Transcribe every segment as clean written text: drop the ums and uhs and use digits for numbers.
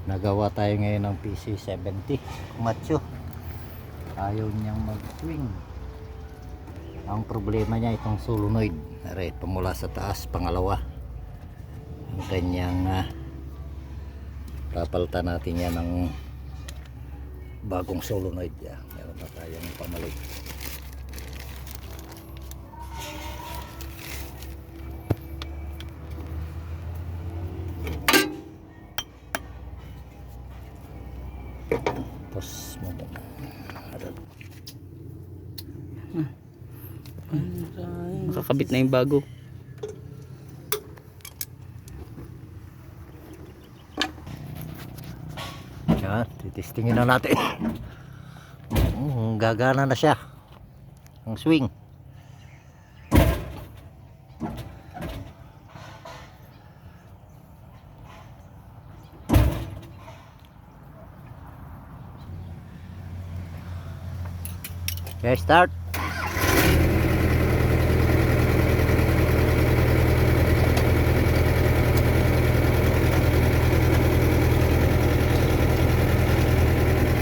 Nagawa tayo ngayon ng PC70 Komatsu. Ayaw niyang mag-swing. Ang problema niya itong solenoid. Ito mula sa taas, pangalawa. Ang kanyang papalitan natin yan ng bagong solenoid. Meron na tayong pamalit. Tapos makakabit na yung bago. Yan, titistingin na natin. Gagana na siya ang swing. Okay, start.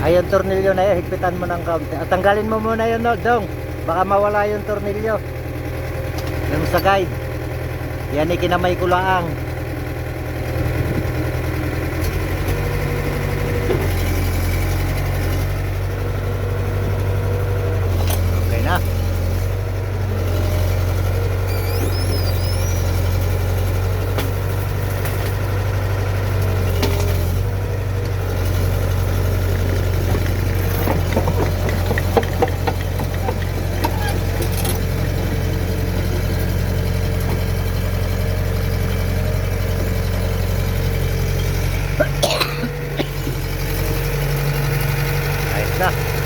Ayun, tornilyo na yun, higpitan mo ng kaunti. At tanggalin mo muna yun, Dong. Baka mawala yung tornilyo. Yung sa guide. Yan, ikinamay ko lang. Okay na. Ayos na.